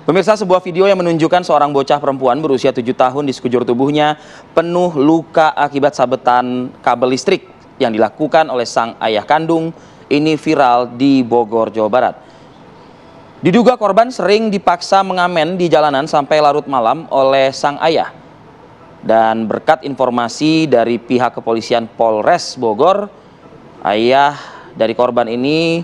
Pemirsa, sebuah video yang menunjukkan seorang bocah perempuan berusia 7 tahun di sekujur tubuhnya penuh luka akibat sabetan kabel listrik yang dilakukan oleh sang ayah kandung ini viral di Bogor, Jawa Barat. Diduga korban sering dipaksa mengamen di jalanan sampai larut malam oleh sang ayah. Dan berkat informasi dari pihak kepolisian Polres Bogor, ayah dari korban ini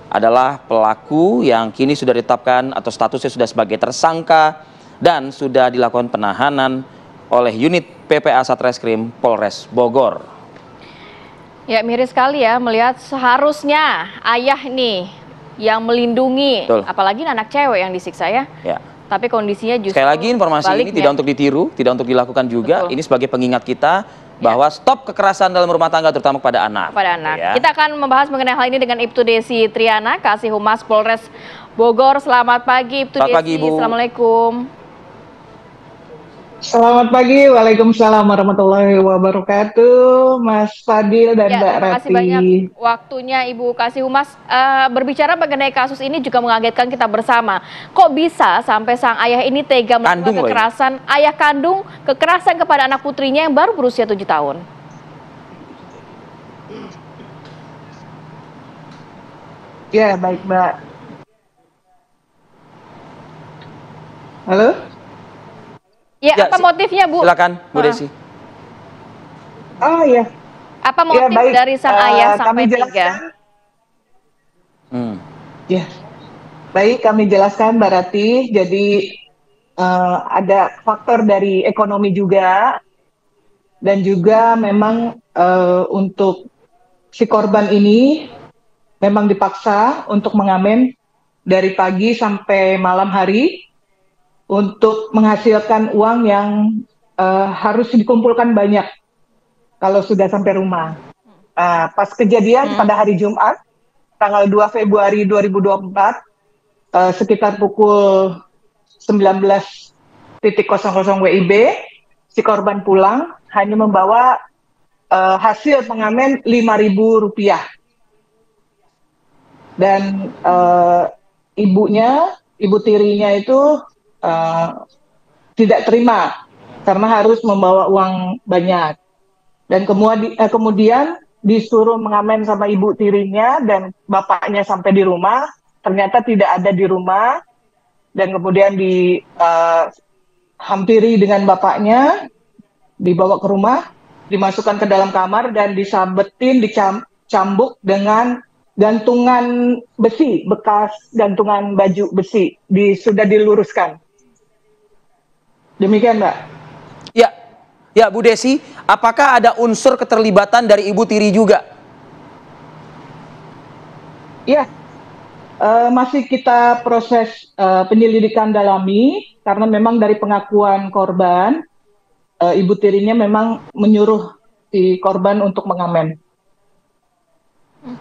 adalah pelaku yang kini sudah ditetapkan atau statusnya sudah sebagai tersangka dan sudah dilakukan penahanan oleh unit PPA Satreskrim Polres Bogor. Ya, miris sekali ya melihat seharusnya ayah nih yang melindungi. Betul. Apalagi anak cewek yang disiksa ya. Tapi kondisinya justru sekali lagi informasi ini tidak untuk ditiru, tidak untuk dilakukan juga. Betul. Ini sebagai pengingat kita bahwa stop kekerasan dalam rumah tangga terutama kepada anak. Ya. Kita akan membahas mengenai hal ini dengan Ibtu Desi Triana, Kasih Humas Polres Bogor. Selamat pagi Ibtu Desi. Selamat pagi, Ibu. Assalamualaikum. Selamat pagi, waalaikumsalam warahmatullahi wabarakatuh, Mas Fadil dan Mbak Rati. Terima kasih banyak waktunya Ibu Kasih Humas. Berbicara mengenai kasus ini juga mengagetkan kita bersama. Kok bisa sampai sang ayah ini tega melakukan kekerasan, ayah kandung kekerasan kepada anak putrinya yang baru berusia 7 tahun? Ya, baik Mbak. Halo? Ya, apa motifnya, Bu? Silakan, Bu Desi. Oh ya. Apa motif dari sang ayah sampai tega? Ya, baik kami jelaskan Mbak Rati. Jadi ada faktor dari ekonomi juga, dan juga memang untuk si korban ini memang dipaksa untuk mengamen dari pagi sampai malam hari untuk menghasilkan uang yang harus dikumpulkan banyak kalau sudah sampai rumah. Pas kejadian pada hari Jumat, tanggal 2 Februari 2024, sekitar pukul 19.00 WIB, si korban pulang hanya membawa hasil pengamen Rp5.000. Dan ibu tirinya itu tidak terima karena harus membawa uang banyak, dan kemudian disuruh mengamen sama ibu tirinya, dan bapaknya sampai di rumah ternyata tidak ada di rumah, dan kemudian dihampiri dengan bapaknya, dibawa ke rumah, dimasukkan ke dalam kamar dan disabetin, dicambuk dengan gantungan besi, bekas gantungan baju besi, sudah diluruskan. Demikian, Mbak. Ya, Bu Desi, apakah ada unsur keterlibatan dari ibu tiri juga? Ya, masih kita proses penyelidikan dalami, karena memang dari pengakuan korban, ibu tirinya memang menyuruh si korban untuk mengamen.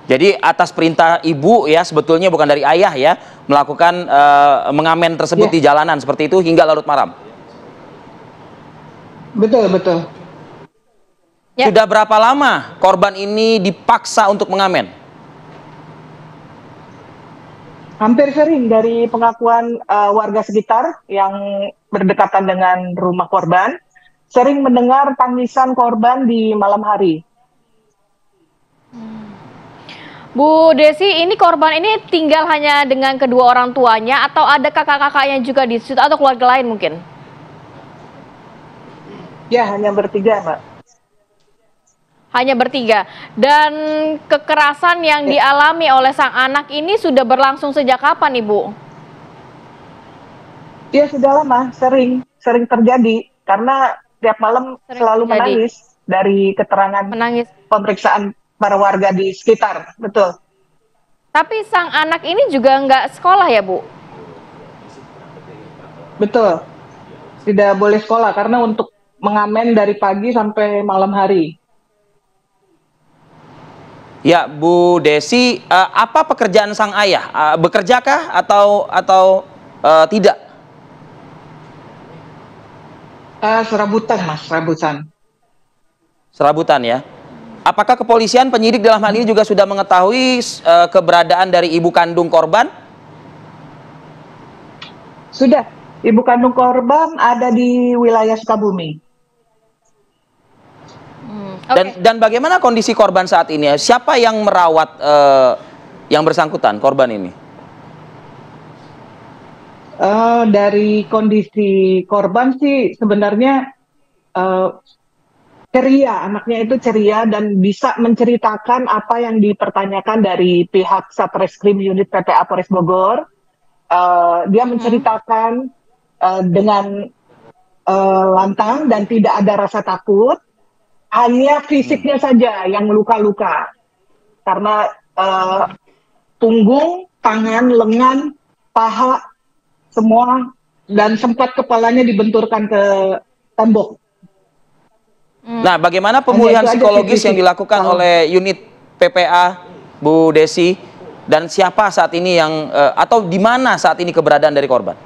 Jadi atas perintah ibu ya, sebetulnya bukan dari ayah ya, melakukan mengamen tersebut di jalanan seperti itu hingga larut malam. Betul. Sudah berapa lama korban ini dipaksa untuk mengamen? Hampir sering dari pengakuan warga sekitar yang berdekatan dengan rumah korban, sering mendengar tangisan korban di malam hari. Bu Desi, ini korban ini tinggal hanya dengan kedua orang tuanya atau ada kakak-kakaknya juga di situ atau keluarga lain mungkin? Ya, hanya bertiga, Mbak. Hanya bertiga. Dan kekerasan yang dialami oleh sang anak ini sudah berlangsung sejak kapan, Ibu? Ya, sudah lama, sering terjadi. Karena tiap malam selalu menangis dari keterangan pemeriksaan para warga di sekitar. Betul. Tapi sang anak ini juga nggak sekolah ya, Bu? Betul. Tidak boleh sekolah karena untuk mengamen dari pagi sampai malam hari. Ya, Bu Desi, apa pekerjaan sang ayah? Bekerjakah atau tidak? Serabutan, Mas, serabutan. Serabutan ya. Apakah kepolisian penyidik dalam hal ini juga sudah mengetahui keberadaan dari ibu kandung korban? Sudah, ibu kandung korban ada di wilayah Sukabumi. Dan bagaimana kondisi korban saat ini? Siapa yang merawat yang bersangkutan, korban ini? Dari kondisi korban sih sebenarnya ceria, anaknya itu ceria dan bisa menceritakan apa yang dipertanyakan dari pihak Satreskrim Unit PPA Polres Bogor. Dia menceritakan dengan lantang dan tidak ada rasa takut, hanya fisiknya saja yang luka-luka karena punggung, tangan, lengan, paha semua, dan sempat kepalanya dibenturkan ke tembok. Nah, bagaimana pemulihan psikologis yang dilakukan oleh unit PPA, Bu Desi, dan siapa saat ini yang atau di mana saat ini keberadaan dari korban?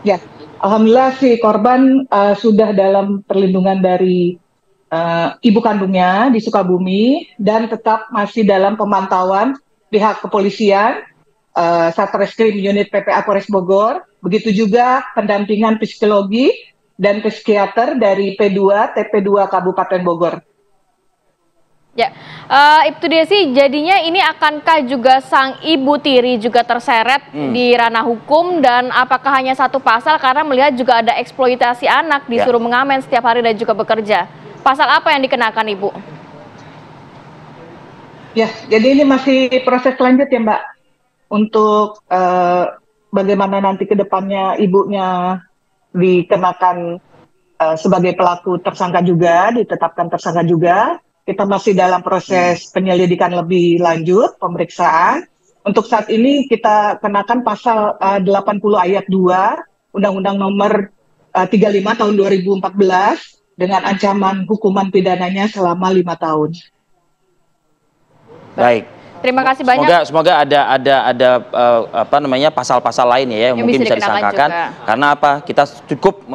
Ya, alhamdulillah si korban sudah dalam perlindungan dari ibu kandungnya di Sukabumi dan tetap masih dalam pemantauan pihak kepolisian, Satreskrim Unit PPA Polres Bogor, begitu juga pendampingan psikologi dan psikiater dari P2 TP2 Kabupaten Bogor. Ya, Ibu Desi, jadinya ini akankah juga sang ibu tiri juga terseret di ranah hukum, dan apakah hanya satu pasal karena melihat juga ada eksploitasi anak, disuruh mengamen setiap hari dan juga bekerja? Pasal apa yang dikenakan, Ibu? Ya, jadi ini masih proses lanjut ya, Mbak, untuk bagaimana nanti ke depannya ibunya dikenakan sebagai pelaku tersangka juga, ditetapkan tersangka juga. Kita masih dalam proses penyelidikan lebih lanjut, pemeriksaan. Untuk saat ini kita kenakan pasal 80 ayat 2 Undang-Undang nomor 35 tahun 2014 dengan ancaman hukuman pidananya selama 5 tahun. Baik. Terima kasih banyak. Semoga ada apa namanya pasal-pasal lain ya yang mungkin bisa disangkakan. Juga. Karena apa? Kita cukup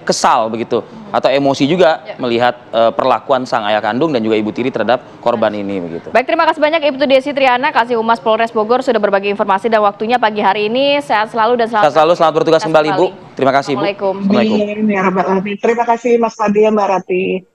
kesal begitu atau emosi juga melihat perlakuan sang ayah kandung dan juga ibu tiri terhadap korban ini begitu. Baik, terima kasih banyak Ibu Desi Triana, Kasih Humas Polres Bogor, sudah berbagi informasi dan waktunya pagi hari ini. Sehat selalu dan selamat bertugas kembali, Bu. Terima kasih, Bu. Assalamualaikum. Terima kasih Mas Fadil, Mbak Rati.